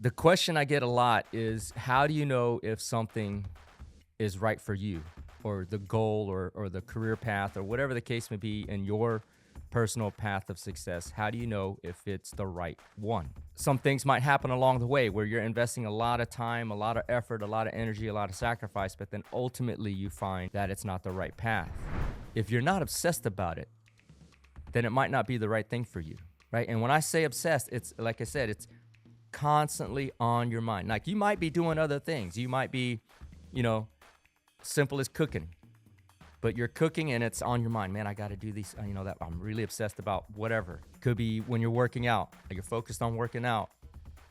The question I get a lot is, how do you know if something is right for you, or the goal, or the career path, or whatever the case may be in your personal path of success? How do you know if it's the right one? Some things might happen along the way where you're investing a lot of time, a lot of effort, a lot of energy, a lot of sacrifice, but then ultimately you find that it's not the right path. If you're not obsessed about it, then it might not be the right thing for you, right? And when I say obsessed, it's like I said, it's constantly on your mind. Like, you might be doing other things. You might be, simple as cooking, but you're cooking and it's on your mind. Man, I got to do these, that I'm really obsessed about whatever. Could be when you're working out, you're focused on working out,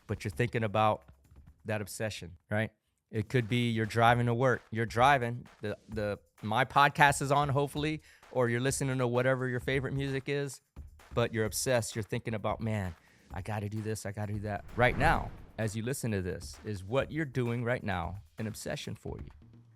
but you're thinking about that obsession, right? It could be you're driving to work. You're driving, my podcast is on, hopefully, or you're listening to whatever your favorite music is, but you're obsessed. You're thinking about, man, I got to do this, I got to do that. Right now, as you listen to this, is what you're doing right now an obsession for you?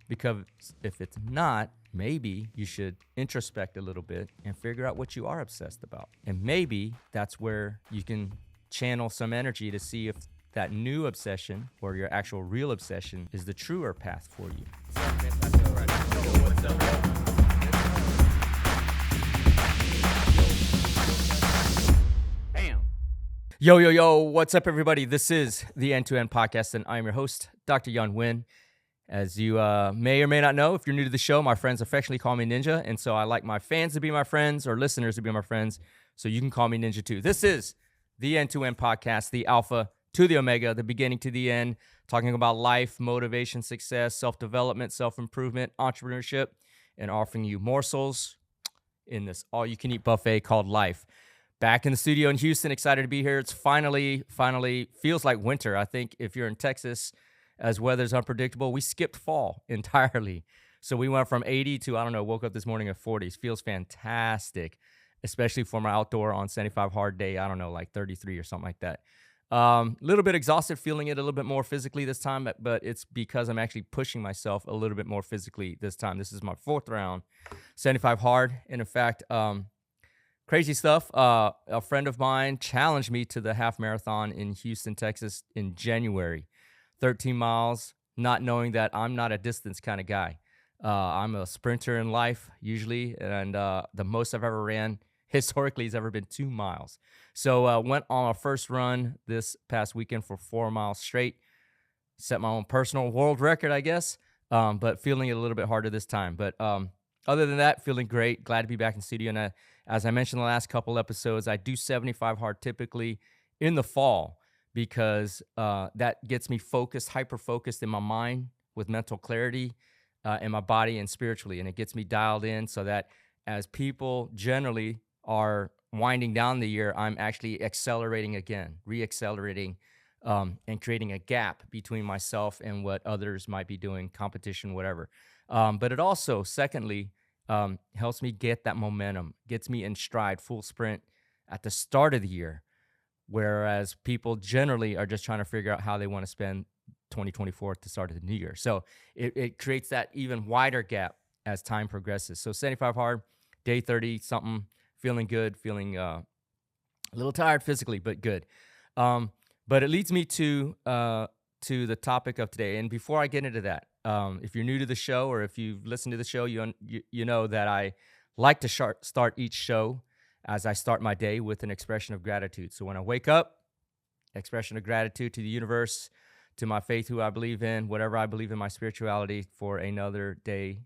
Because if it's not, maybe you should introspect a little bit and figure out what you are obsessed about. And maybe that's where you can channel some energy to see if that new obsession, or your actual real obsession, is the truer path for you. Yo, what's up, everybody? This is the End-to-End Podcast, and I'm your host, Dr. Yun Win. As you may or may not know, if you're new to the show, my friends affectionately call me Ninja, and so I like my fans to be my friends, or listeners to be my friends, so you can call me Ninja too. This is the End-to-End Podcast, the Alpha to the Omega, the beginning to the end, talking about life, motivation, success, self-development, self-improvement, entrepreneurship, and offering you morsels in this all-you-can-eat buffet called life. Back in the studio in Houston, excited to be here. It's finally feels like winter. I think if you're in Texas, as weather's unpredictable, we skipped fall entirely. So we went from 80 to, woke up this morning at 40s. Feels fantastic, especially for my outdoor on 75 hard day, like 33 or something like that. A little bit exhausted, feeling it a little bit more physically this time, but it's because I'm actually pushing myself a little bit more physically this time. This is my fourth round, 75 hard. And in fact, crazy stuff. A friend of mine challenged me to the half marathon in Houston, Texas in January. 13 miles, not knowing that I'm not a distance kind of guy. I'm a sprinter in life usually, and the most I've ever ran historically has ever been 2 miles. So went on a first run this past weekend for 4 miles straight. Set my own personal world record, I guess, but feeling it a little bit harder this time. But other than that, feeling great. Glad to be back in studio. And as I mentioned in the last couple episodes, I do 75 hard typically in the fall, because that gets me focused, hyper-focused in my mind with mental clarity in my body and spiritually. And it gets me dialed in so that as people generally are winding down the year, I'm actually accelerating again, re-accelerating, and creating a gap between myself and what others might be doing, competition, whatever. But it also, secondly, helps me get that momentum, gets me in stride, full sprint at the start of the year. Whereas people generally are just trying to figure out how they want to spend 2024 at the start of the new year. So it creates that even wider gap as time progresses. So 75 hard, day 30 something, feeling good, feeling a little tired physically, but good. But it leads me to the topic of today. And before I get into that, if you're new to the show, or if you've listened to the show, you know that I like to start each show as I start my day with an expression of gratitude. So when I wake up, expression of gratitude to the universe, to my faith, who I believe in, whatever I believe in, my spirituality, for another day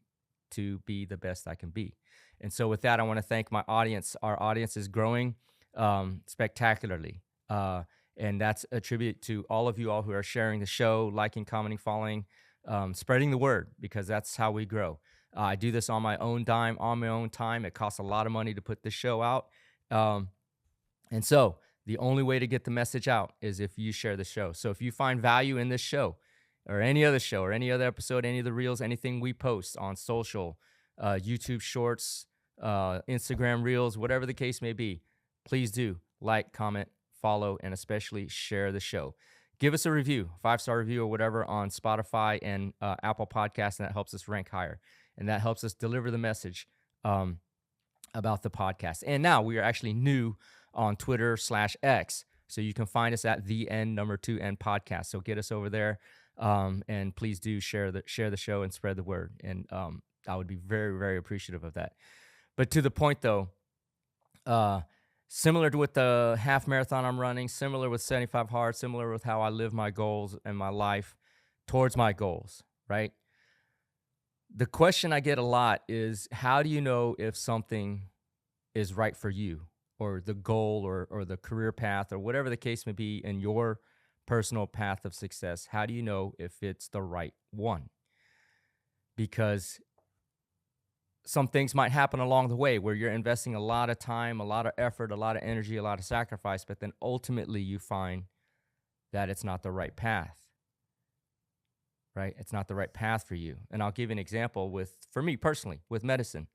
to be the best I can be. And so with that, I want to thank my audience. Our audience is growing spectacularly. And that's a tribute to all of you all who are sharing the show, liking, commenting, following, spreading the word, because that's how we grow. I do this on my own dime, on my own time. It costs a lot of money to put this show out. And so the only way to get the message out is if you share the show. So if you find value in this show, or any other show, or any other episode, any of the reels, anything we post on social, YouTube Shorts, Instagram Reels, whatever the case may be, please do like, comment, follow, and especially share the show. Give us a review, 5-star review or whatever, on Spotify and Apple Podcasts, and that helps us rank higher. And that helps us deliver the message about the podcast. And now we are actually new on Twitter/X. So you can find us at the N number 2N podcast. So get us over there, and please do share the show and spread the word. And I would be very, very appreciative of that. But to the point though, similar to with the half marathon I'm running, similar with 75 hard, similar with how I live my goals and my life towards my goals, right? The question I get a lot is, how do you know if something is right for you, or the goal, or the career path, or whatever the case may be in your personal path of success? How do you know if it's the right one? Because some things might happen along the way where you're investing a lot of time, a lot of effort, a lot of energy, a lot of sacrifice, but then ultimately you find that it's not the right path, right? It's not the right path for you. And I'll give you an example for me personally, with medicine.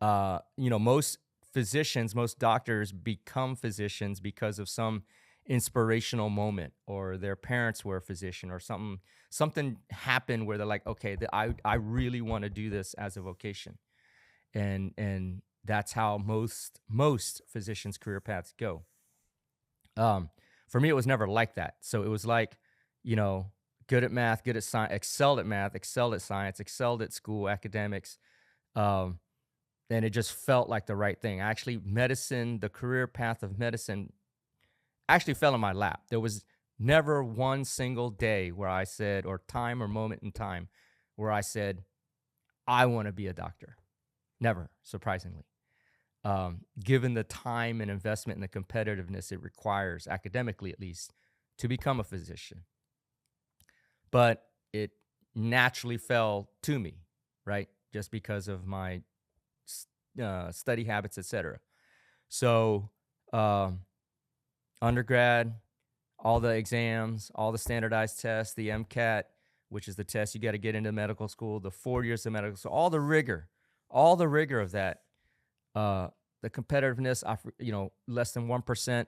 Most physicians, most doctors become physicians because of some inspirational moment, or their parents were a physician, or something happened where they're like, okay, I really want to do this as a vocation. And that's how most physicians' career paths go. For me, it was never like that. So it was like, good at math, good at science, excelled at math, excelled at science, excelled at school, academics. And it just felt like the right thing. Actually, medicine, the career path of medicine actually fell in my lap. There was never one single day where I said, or time or moment in time, where I said, I want to be a doctor. Never, surprisingly. Given the time and investment and the competitiveness it requires, academically at least, to become a physician. But it naturally fell to me, right? Just because of my study habits, etc. So undergrad, all the exams, all the standardized tests, the MCAT, which is the test you got to get into medical school, the 4 years of medical school, all the rigor of that, the competitiveness. Less than 1%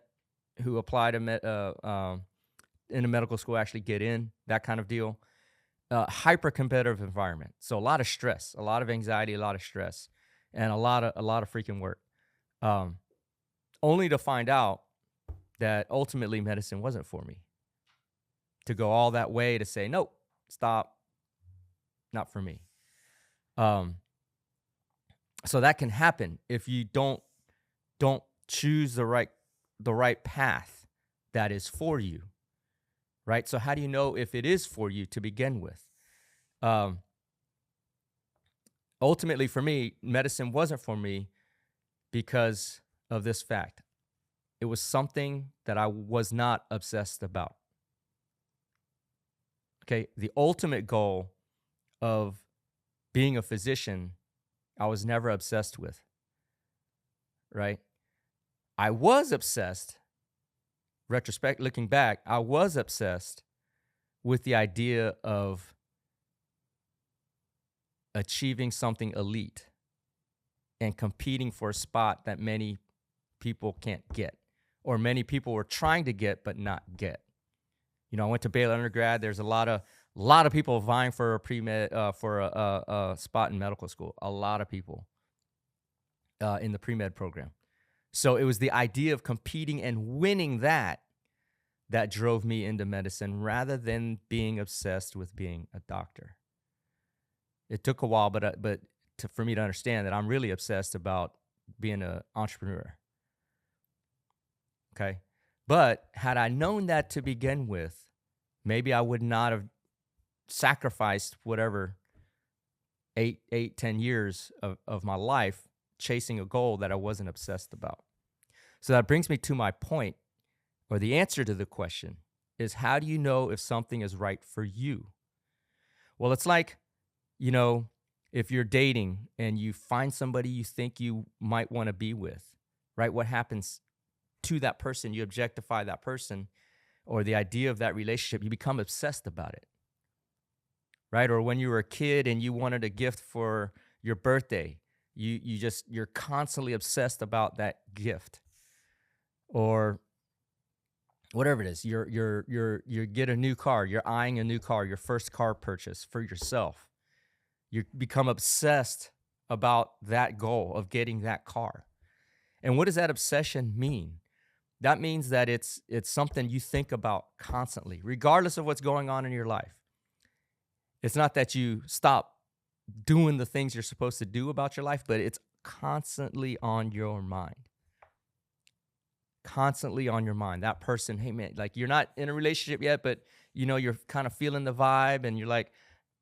who apply to into medical school actually get in, that kind of deal. Hyper competitive environment, so a lot of stress, a lot of anxiety, a lot of stress, and a lot of freaking work. Only to find out that ultimately medicine wasn't for me. To go all that way to say, nope, stop, not for me. So that can happen if you don't choose the right path that is for you, right? So how do you know if it is for you to begin with? Ultimately, for me, medicine wasn't for me because of this fact. It was something that I was not obsessed about. Okay, the ultimate goal of being a physician, I was never obsessed with, right? I was obsessed, looking back, I was obsessed with the idea of achieving something elite and competing for a spot that many people can't get, or many people were trying to get but not get. I went to Baylor undergrad. There's a lot of people vying for a pre-med, for a spot in medical school. A lot of people in the pre-med program. So it was the idea of competing and winning that drove me into medicine, rather than being obsessed with being a doctor. It took a while, for me to understand that I'm really obsessed about being an entrepreneur. Okay. But had I known that to begin with, maybe I would not have sacrificed whatever 10 years of my life chasing a goal that I wasn't obsessed about. So that brings me to my point, or the answer to the question is, how do you know if something is right for you? Well, it's like, if you're dating and you find somebody you think you might want to be with, right? What happens to that person? You objectify that person, or the idea of that relationship. You become obsessed about it, right? Or when you were a kid and you wanted a gift for your birthday, you're constantly obsessed about that gift, or whatever it is. You get a new car. You're eyeing a new car, your first car purchase for yourself. You become obsessed about that goal of getting that car. And what does that obsession mean? That means that it's something you think about constantly, regardless of what's going on in your life. It's not that you stop doing the things you're supposed to do about your life, but it's constantly on your mind. Constantly on your mind. That person, hey man, like you're not in a relationship yet, but you're kind of feeling the vibe and you're like,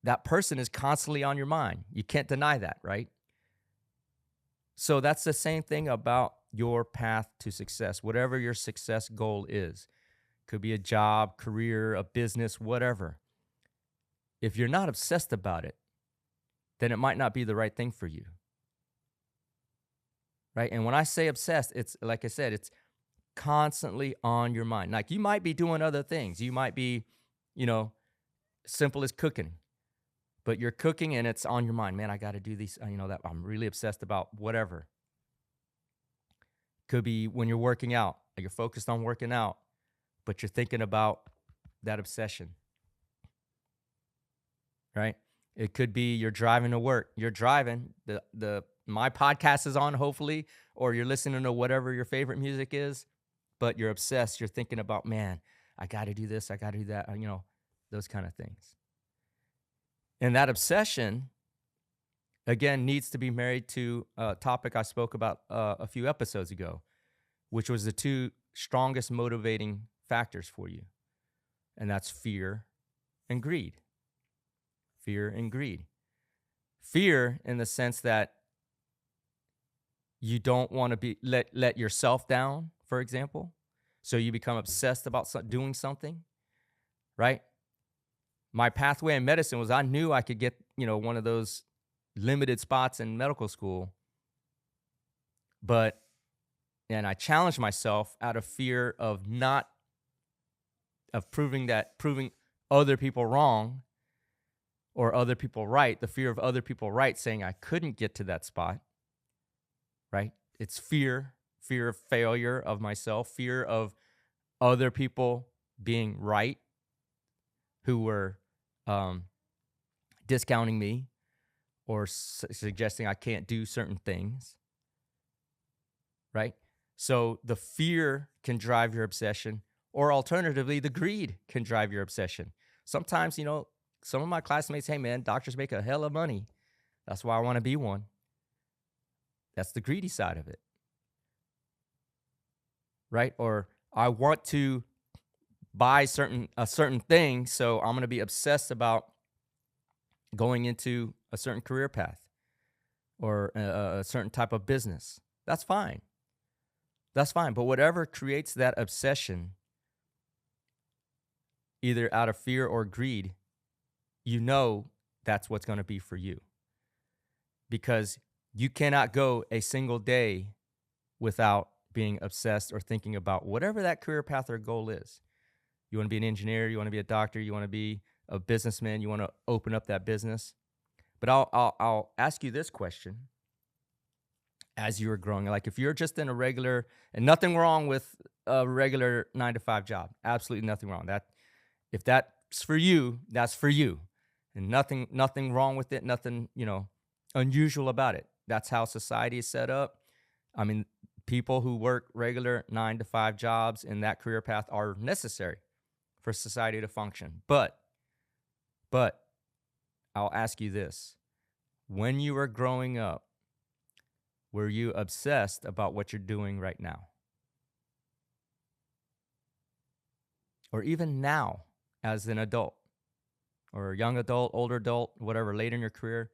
that person is constantly on your mind. You can't deny that, right? So that's the same thing about your path to success, whatever your success goal is. Could be a job, career, a business, whatever. If you're not obsessed about it, then it might not be the right thing for you. Right? And when I say obsessed, it's like I said, it's constantly on your mind. Like you might be doing other things. You might be, you know, simple as cooking, but you're cooking and it's on your mind. Man, I got to do these, that I'm really obsessed about whatever. Could be when you're working out, you're focused on working out, but you're thinking about that obsession, right? It could be you're driving to work. You're driving, my podcast is on, hopefully, or you're listening to whatever your favorite music is, but you're obsessed. You're thinking about, man, I got to do this, I got to do that, those kind of things. And that obsession, again, needs to be married to a topic I spoke about a few episodes ago, which was the two strongest motivating factors for you. And that's fear and greed. Fear and greed. Fear in the sense that you don't want to be let yourself down, for example. So you become obsessed about doing something, right? My pathway in medicine was I knew I could get, one of those limited spots in medical school. And I challenged myself out of fear of proving other people wrong or other people right, the fear of other people right, saying I couldn't get to that spot, right? It's fear of failure of myself, fear of other people being right who were discounting me or suggesting I can't do certain things, right? So the fear can drive your obsession, or alternatively, the greed can drive your obsession. Sometimes, some of my classmates, hey man, doctors make a hell of money. That's why I want to be one. That's the greedy side of it, right? Or I want to buy a certain thing, so I'm going to be obsessed about going into a certain career path or a certain type of business. That's fine. That's fine. But whatever creates that obsession, either out of fear or greed, that's what's going to be for you. Because you cannot go a single day without being obsessed or thinking about whatever that career path or goal is. You want to be an engineer, you want to be a doctor, you want to be a businessman, you want to open up that business. But I'll ask you this question as you were growing. Like if you're just in a regular, and nothing wrong with a regular 9-to-5 job, absolutely nothing wrong. If that's for you, that's for you. And nothing wrong with it, nothing, unusual about it. That's how society is set up. I mean, people who work regular 9-to-5 jobs in that career path are necessary for society to function. But I'll ask you this. When you were growing up, were you obsessed about what you're doing right now? Or even now as an adult or a young adult, older adult, whatever, late in your career,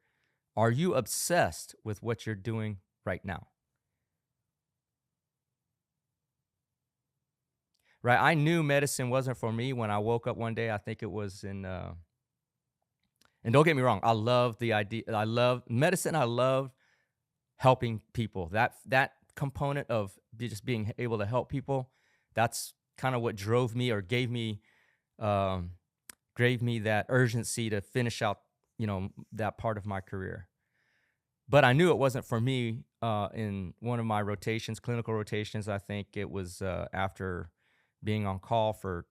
are you obsessed with what you're doing right now? Right? I knew medicine wasn't for me when I woke up one day. I think it was and don't get me wrong, I love the idea. I love medicine. I love helping people. That component of just being able to help people, that's kind of what drove me or gave me that urgency to finish out, that part of my career. But I knew it wasn't for me in one of my rotations, clinical rotations. I think it was after being on call for,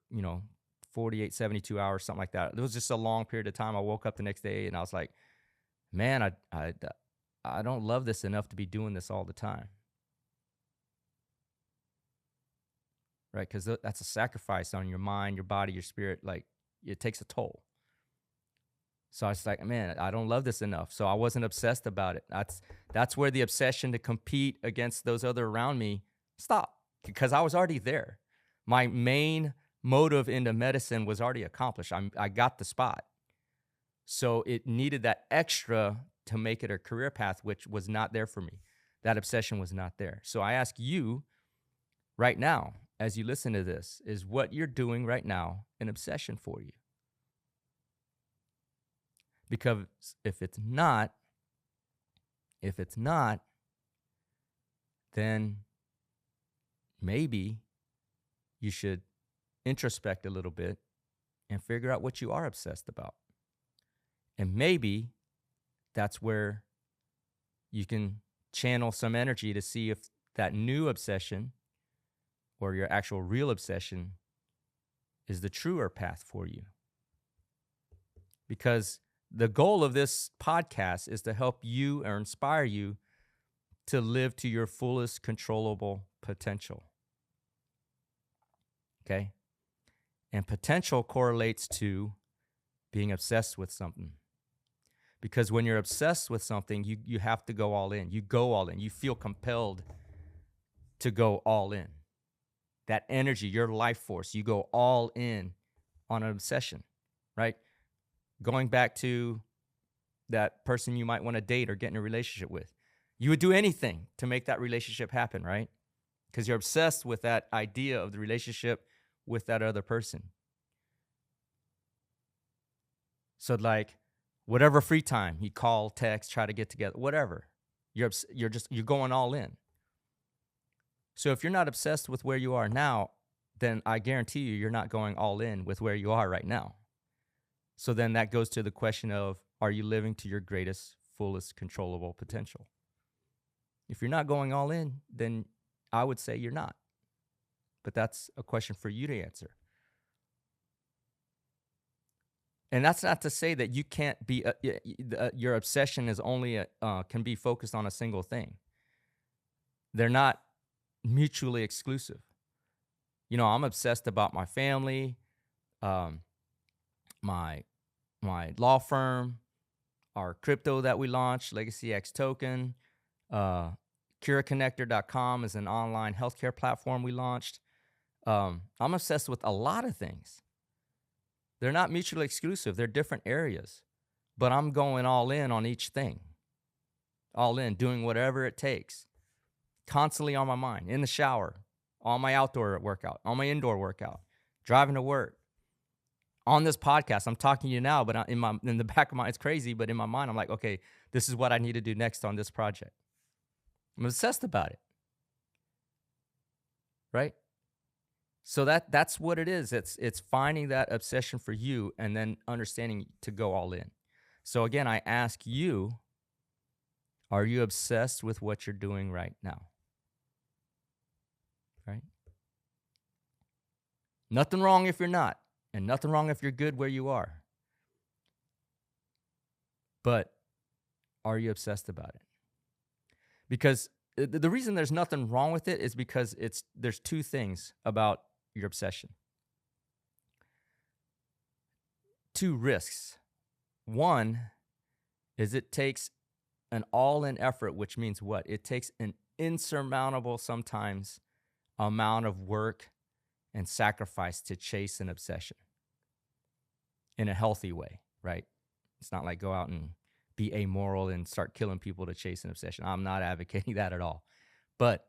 48, 72 hours, something like that. It was just a long period of time. I woke up the next day and I was like, man, I don't love this enough to be doing this all the time. right? Because that's a sacrifice on your mind, your body, your spirit. Like, it takes a toll. So I was like, man, I don't love this enough. So I wasn't obsessed about it. That's where the obsession to compete against those other around me stopped, because I was already there. My main motive into medicine was already accomplished. I got the spot. So it needed that extra to make it a career path, which was not there for me. That obsession was not there. So I ask you right now, as you listen to this, is what you're doing right now an obsession for you? Because if it's not, then maybe you should introspect a little bit and figure out what you are obsessed about. And maybe that's where you can channel some energy to see if that new obsession or your actual real obsession is the truer path for you. Because the goal of this podcast is to help you or inspire you to live to your fullest controllable potential. Okay? And potential correlates to being obsessed with something. Because when you're obsessed with something, you have to go all in. You go all in. You feel compelled to go all in. That energy, your life force, you go all in on an obsession, right? Going back to that person you might want to date or get in a relationship with. You would do anything to make that relationship happen, right? Because you're obsessed with that idea of the relationship with that other person. So like, whatever free time, you call, text, try to get together, whatever. You're going all in. So if you're not obsessed with where you are now, then I guarantee you're not going all in with where you are right now. So then that goes to the question of, are you living to your greatest, fullest, controllable potential? If you're not going all in, then I would say you're not. But that's a question for you to answer. And that's not to say that you can't be, your obsession is only, can be focused on a single thing. They're not mutually exclusive. You know, I'm obsessed about my family, my law firm, our crypto that we launched, Legacy X Token, CuraConnector.com is an online healthcare platform we launched. I'm obsessed with a lot of things. They're not mutually exclusive. They're different areas, but I'm going all in on each thing. All in, doing whatever it takes. Constantly on my mind, in the shower, on my outdoor workout, on my indoor workout, driving to work. On this podcast, I'm talking to you now, but in the back of my, it's crazy, but in my mind, I'm like, okay, this is what I need to do next on this project. I'm obsessed about it, right? So that's what it is. It's finding that obsession for you and then understanding to go all in. So again, I ask you, are you obsessed with what you're doing right now? Right? Nothing wrong if you're not, and nothing wrong if you're good where you are. But are you obsessed about it? Because the reason there's nothing wrong with it is because there's two things about your obsession. Two risks. One is it takes an all-in effort, which means what? It takes an insurmountable, sometimes, amount of work and sacrifice to chase an obsession in a healthy way, right? It's not like go out and be amoral and start killing people to chase an obsession. I'm not advocating that at all. But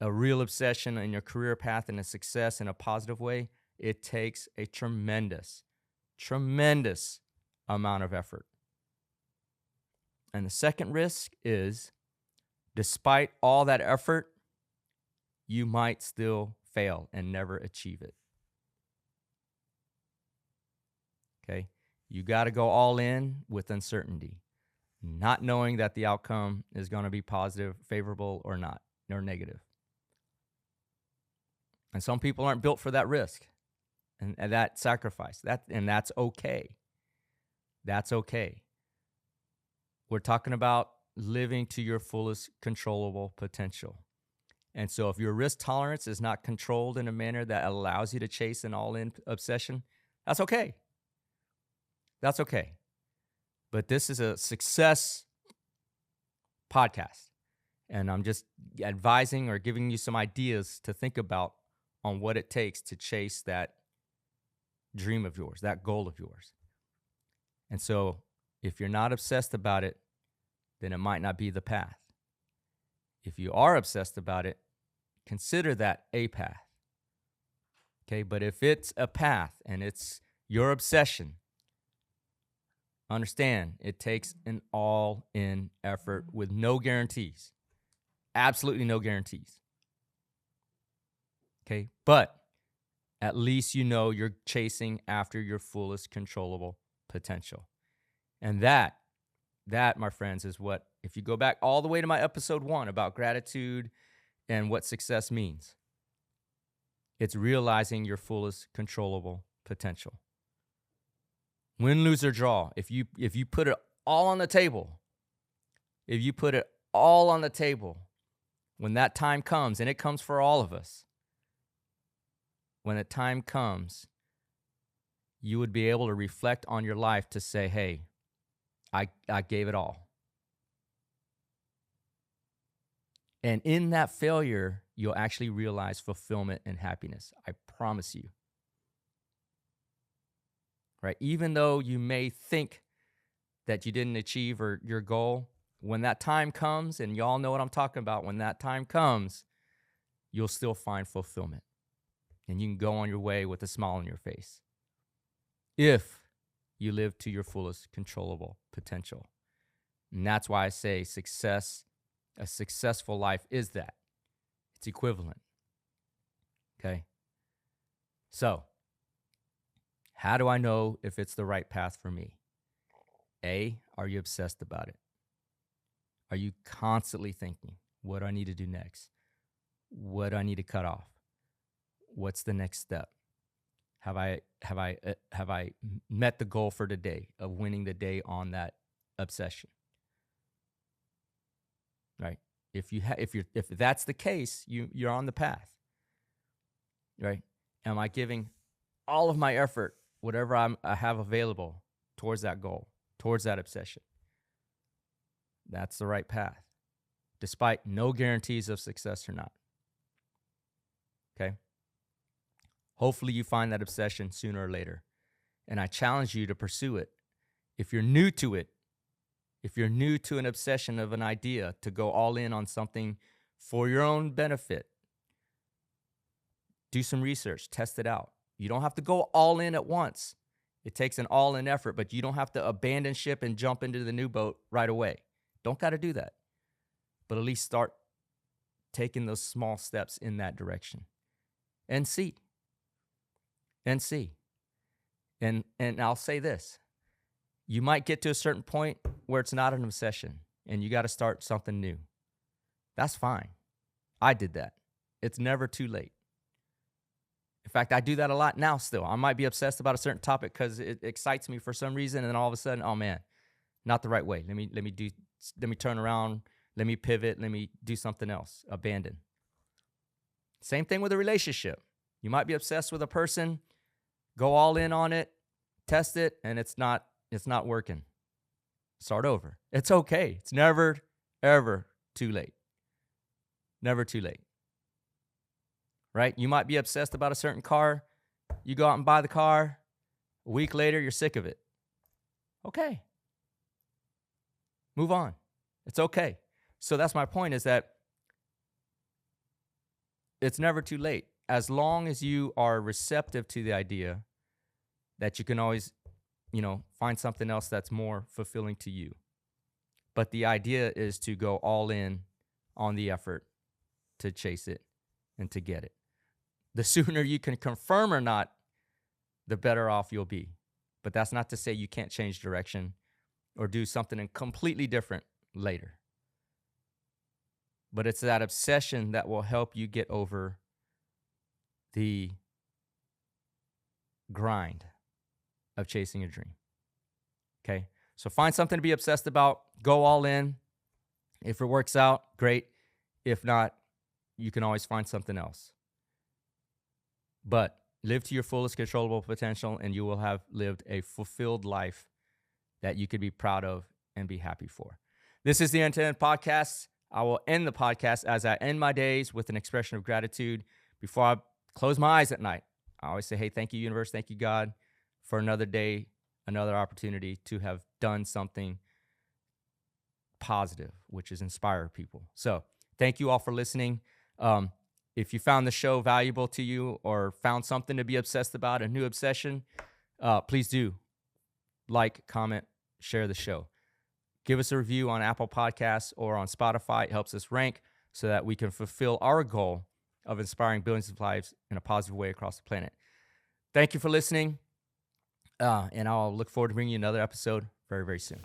a real obsession in your career path and a success in a positive way, it takes a tremendous amount of effort. And the second risk is, despite all that effort, you might still fail and never achieve it. Okay? You got to go all in with uncertainty, not knowing that the outcome is going to be positive, favorable, or not, or negative. And some people aren't built for that risk and that sacrifice. And that's okay. That's okay. We're talking about living to your fullest controllable potential. And so if your risk tolerance is not controlled in a manner that allows you to chase an all-in obsession, that's okay. That's okay. But this is a success podcast. And I'm just advising or giving you some ideas to think about on what it takes to chase that dream of yours, that goal of yours. And so if you're not obsessed about it, then it might not be the path. If you are obsessed about it, consider that a path. Okay, but if it's a path and it's your obsession, understand it takes an all-in effort with no guarantees. Absolutely no guarantees. Okay, but at least you know you're chasing after your fullest controllable potential. And that, my friends, is what, if you go back all the way to my episode 1 about gratitude and what success means, it's realizing your fullest controllable potential. Win, lose, or draw. If you put it all on the table, when that time comes, and it comes for all of us, when the time comes, you would be able to reflect on your life to say, hey, I gave it all. And in that failure, you'll actually realize fulfillment and happiness. I promise you. Right? Even though you may think that you didn't achieve your goal, when that time comes, and y'all know what I'm talking about, when that time comes, you'll still find fulfillment. And you can go on your way with a smile on your face. If you live to your fullest controllable potential. And that's why I say a successful life is that. It's equivalent. Okay? So, how do I know if it's the right path for me? A, are you obsessed about it? Are you constantly thinking, what do I need to do next? What do I need to cut off? What's the next step? Have I met the goal for today of winning the day on that obsession? Right? If that's the case, you're on the path. Right? Am I giving all of my effort, whatever I have available, towards that goal, towards that obsession? That's the right path, despite no guarantees of success or not. Okay? Hopefully you find that obsession sooner or later. And I challenge you to pursue it. If you're new to it, if you're new to an obsession of an idea, to go all in on something for your own benefit, do some research, test it out. You don't have to go all in at once. It takes an all-in effort, but you don't have to abandon ship and jump into the new boat right away. Don't got to do that. But at least start taking those small steps in that direction and see. And I'll say this. You might get to a certain point where it's not an obsession and you got to start something new. That's fine. I did that. It's never too late. In fact, I do that a lot now still. I might be obsessed about a certain topic because it excites me for some reason, and then all of a sudden, oh man, not the right way. Let me turn around, let me pivot, let me do something else. Abandon. Same thing with a relationship. You might be obsessed with a person, go all in on it, test it, and it's not working. Start over. It's okay. It's never, ever too late. Never too late. Right? You might be obsessed about a certain car. You go out and buy the car. A week later, you're sick of it. Okay. Move on. It's okay. So that's my point, is that it's never too late. As long as you are receptive to the idea that you can always, find something else that's more fulfilling to you. But the idea is to go all in on the effort to chase it and to get it. The sooner you can confirm or not, the better off you'll be. But that's not to say you can't change direction or do something completely different later. But it's that obsession that will help you get over the grind of chasing a dream. Okay? So find something to be obsessed about. Go all in. If it works out, great. If not, you can always find something else. But live to your fullest controllable potential, and you will have lived a fulfilled life that you could be proud of and be happy for. This is the End to End Podcast. I will end the podcast as I end my days with an expression of gratitude. Before I close my eyes at night, I always say, hey, thank you, universe. Thank you, God, for another day, another opportunity to have done something positive, which is inspire people. So thank you all for listening. If you found the show valuable to you or found something to be obsessed about, a new obsession, please do like, comment, share the show. Give us a review on Apple Podcasts or on Spotify. It helps us rank so that we can fulfill our goal of inspiring billions of lives in a positive way across the planet. Thank you for listening, and I'll look forward to bringing you another episode very, very soon.